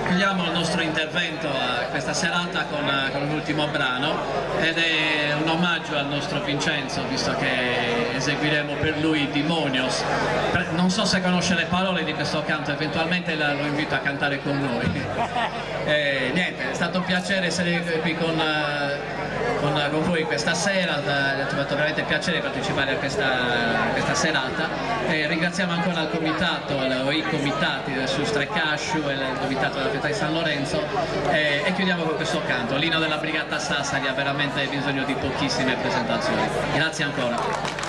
Chiudiamo il nostro intervento a questa serata con l'ultimo brano ed è un omaggio al nostro Vincenzo, visto che eseguiremo per lui Demonios. Non so se conosce le parole di questo canto, eventualmente lo invito a cantare con noi. Niente, è stato un piacere essere qui con voi questa sera, ci ha fatto veramente piacere partecipare a questa serata e ringraziamo ancora il comitato, i comitati del Sustrecasciu e il comitato della festa di San Lorenzo e chiudiamo con questo canto. L'inno della Brigata Sassari ha veramente bisogno di pochissime presentazioni. Grazie ancora.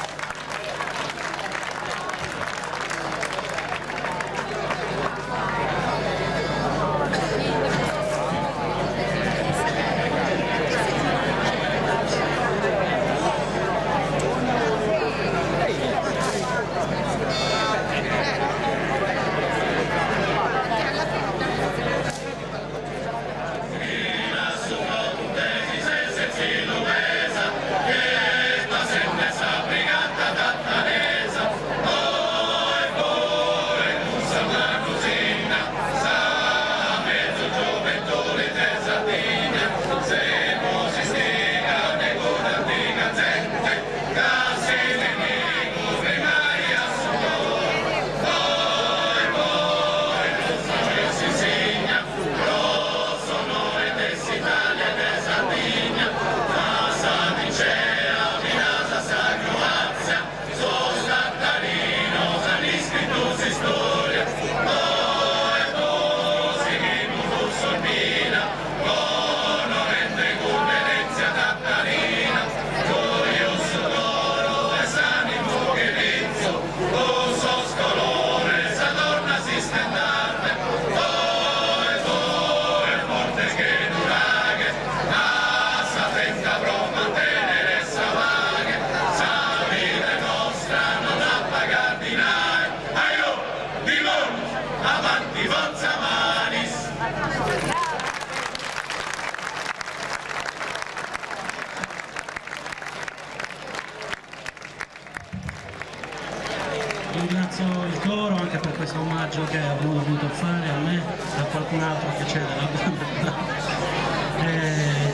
Ringrazio il coro anche per questo omaggio che abbiamo dovuto fare a me, a qualcun altro che c'è nella banda.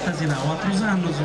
Casinavo, altro anno su.